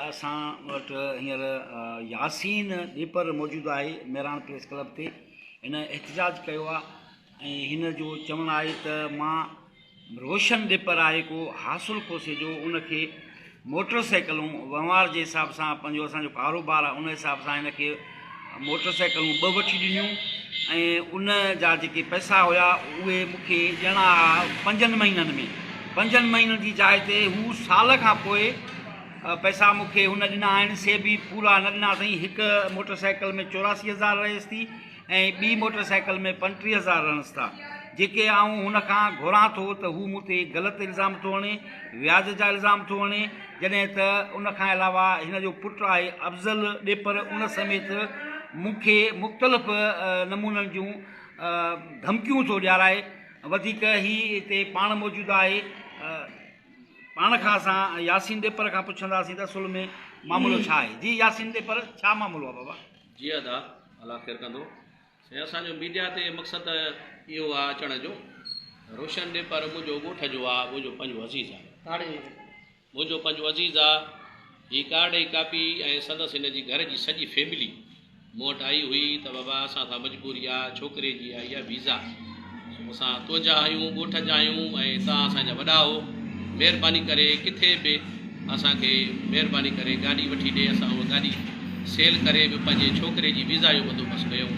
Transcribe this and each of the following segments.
असां वटि हींअर यासीन दीपर मौजूदु आहे मेरान प्रेस क्लब ते हिन एहतजाज कयो आहे ऐं हिन जो चवणु आहे त मां रोशन दीपर आहे को हासिलु कोसे जो उनखे मोटरसाइकिलूं वहिंवार जे हिसाब सां पंहिंजो असांजो कारोबार आहे उन हिसाब सां हिनखे मोटरसाइकिलूं 2 वठी ॾिनियूं ऐं उन जा जेके पैसा हुआ उहे मूंखे ॾियणा 5 महीननि में 5 महीननि जी जाइ ते हू साल खां पोइ पैसा मूंखे हुन ॾिना आहिनि से बि पूरा न ॾिना अथई। हिकु मोटरसाइकिल में 84,000 रहेसि थी ऐं ॿी मोटरसाइकिल में 35,000 रहनिसि था। जेके आऊं हुन खां घुरां थो त हू मूं ते ग़लति इल्ज़ाम थो हणे, व्याज जा इल्ज़ाम थो हणे, जॾहिं त उन खां अलावा हिन जो पुटु आहे अफ़ज़ल ॾेपर उन समेत मूंखे मुख़्तलिफ़ नमूननि जूं धमकियूं थो ॾियाराए। वधीक ही हिते पाण मौजूदु आहे, पाण खां असां यासीन ॾेपर खां पुछंदासीं त असुल में मामलो छा आहे। जी यासीन ॾेपर, छा मामलो आहे बाबा? जी अदा अला ख़ैर कंदो। असांजो मीडिया ते मक़सदु इहो आहे अचण जो, रोशन ॾेपर मुंहिंजो ॻोठ जो आहे, मुंहिंजो पंहिंजो अज़ीज़ आहे, मुंहिंजो पंहिंजो अज़ीज़ आहे। हीअ कार्ड जी कापी ऐं संदसि हिन जी घर जी सॼी फैमिली मूं वटि आई हुई त बाबा असां सां मजबूरी आहे, छोकिरे जी आहे, इहा वीज़ा असां तुंहिंजा आहियूं, ॻोठ जा आहियूं ऐं तव्हां असांजा वॾा हो, महिरबानी करे किथे बि असांखे महिरबानी करे गाॾी वठी ॾे, असां उहा गाॾी सेल करे बि पंहिंजे छोकिरे जी वीज़ा जो बंदोबस्तु कयूं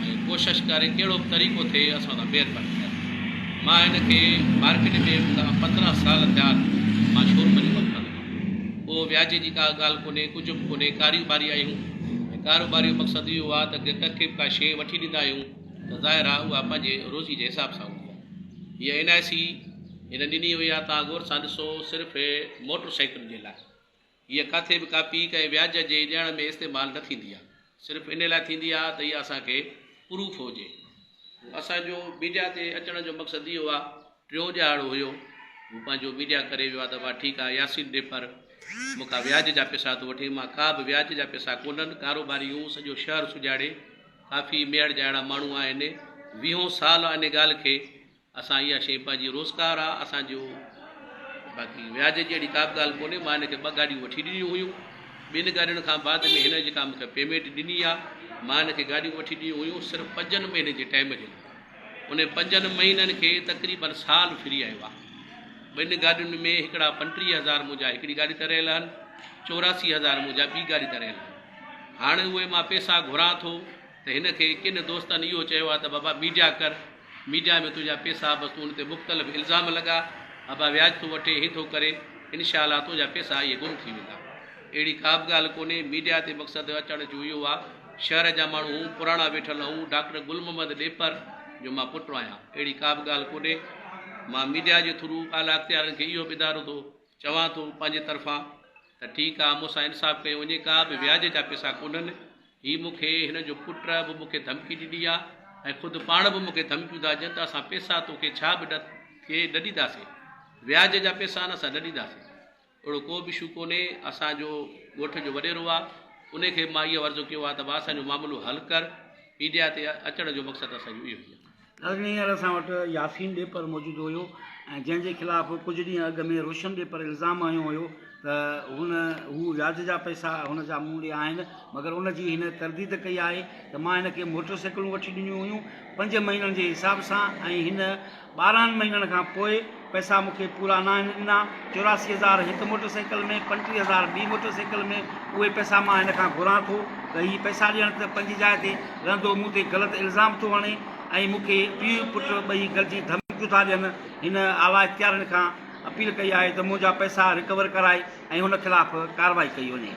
ऐं कोशिशि करे कहिड़ो बि तरीक़ो थिए असां सां महिरबानी करे। मां हिनखे मार्केट में 15 साल थिया मां शोरूम जो कमु कंदो आहियां। पोइ व्याज जी का ॻाल्हि कोन्हे, कुझु बि कोन्हे, कारोबारी आहियूं ऐं कारोबारी जो मक़सदु इहो आहे त कंहिंखे बि का शइ वठी ॾींदा आहियूं त ज़ाहिर आहे उहा पंहिंजे रोज़ी जे हिसाब सां हूंदी आहे। हीअ NIC हिन ॾिनी हुई आहे, तव्हां गौर सां ॾिसो, सिर्फ़ु मोटरसाइकिल जे लाइ। हीअ किथे बि कापी कंहिं व्याज जे ॾियण में इस्तेमालु न थींदी आहे, सिर्फ़ु इन लाइ थींदी आहे त इहा असांखे प्रूफ हुजे। असांजो मीडिया ते अचण जो मक़सदु इहो आहे, 3 ॼाणो हुयो, हू पंहिंजो मीडिया करे वियो आहे त भाउ ठीकु आहे यासीन ॾेपर मूंखां व्याज जा पैसा थो वठे। मां का बि व्याज जा पैसा कोन्हनि, कारोबारी हूं, सॼो शहर सुॼाणे, काफ़ी मेड़ जा अहिड़ा माण्हू आहिनि, 20 साल इन ॻाल्हि खे असां इहा शइ पंहिंजी रोज़गार आहे असांजो, बाक़ी व्याज जी अहिड़ी का बि ॻाल्हि कोन्हे। मां हिनखे 2 गाॾियूं वठी ॾिनियूं हुयूं, 2 गाॾियुनि खां बाद में हिन जेका मूंखे पेमेंट ॾिनी आहे, मां हिनखे गाॾियूं वठी ॾिनियूं हुयूं सिर्फ़ु 5 महीने जे टाइम जे लाइ। उन 5 महीननि खे तक़रीबन साल फ्री आयो आहे। 2 गाॾियुनि में हिकिड़ा 35,000 मुंहिंजा हिकिड़ी गाॾी ते रहियल आहिनि, 84,000 मुंहिंजा ॿी गाॾी ते रहियल आहिनि। हाणे उहे मां पैसा घुरां थो त हिनखे किन दोस्तनि इहो चयो आहे त बाबा मीडिया कर, मीडिया में तुंहिंजा पैसा बसि तूं हुन ते मुख़्तलिफ़ इल्ज़ाम लॻा, बाबा व्याज थो वठे, ही थो करे, इनशाअल्लाह तुंहिंजा पैसा इहे गुम थी वेंदा। अहिड़ी का बि ॻाल्हि कोन्हे। मीडिया ते मक़सदु अचण जो इहो आहे, शहर जा माण्हू हूं, पुराणा वेठल हूं, डॉक्टर गुल मोहम्मद ॾेपर जो मां पुटु आहियां, अहिड़ी का बि ॻाल्हि कोन्हे। मां मीडिया जे थ्रू आला अख़्तियारनि खे इहो ॿुधायो थो, चवां थो पंहिंजे तरफ़ां त ठीकु आहे, मूंसां इंसाफ़ कयो वञे, का बि व्याज जा पैसा कोन्हनि। हीअ मूंखे हिन जो पुटु बि मूंखे धमकी ॾिनी आहे ऐं ख़ुदि पाण बि मूंखे धमकियूं था ॾियनि त असां पैसा तोखे छा बि थिए न ॾींदासीं, व्याज जा पैसा न असां न ॾींदासीं। अहिड़ो को बि इशू कोन्हे। असांजो ॻोठ जो वॾेरो आहे, उनखे मां इहो अर्ज़ु कयो आहे त भाउ असांजो मामिलो हल कर। मीडिया ते अचण जो मक़सदु असांजो इहो ई आहे। हींअर असां वटि यासीन ॾेपर मौजूदु हुयो ऐं जंहिंजे ख़िलाफ़ु कुझु ॾींहं अॻु में रोशन ॾेपर इल्ज़ाम हयो हुयो त हू व्याज जा पैसा हुन जा मूं ॾे आहिनि, मगर उनजी हिन तरदीद कई आहे त मां हिनखे मोटरसाइकिलूं वठी ॾिनियूं हुयूं 5 महीननि जे हिसाब सां ऐं हिन 12 महीननि खां पोइ पैसा मूंखे पूरा न आहिनि ॾिना। 84,000 हिकु मोटरसाइकिल में, 35,000 ॿी मोटरसाइकिल में, उहे पैसा मां हिन खां घुरां थो त हीअ पैसा ॾियण त पंहिंजी जाइ ते रहंदो, मूं ते ग़लति इल्ज़ाम थो हणे ऐं मूंखे पीउ पुटु ॿई गॾिजी धमकियूं था ॾियनि। हिन आला इख़्तियारनि खां अपील कई आहे त मुंहिंजा पैसा रिकवर कराए ऐं हुन ख़िलाफ़ु कार्रवाई कई वञे।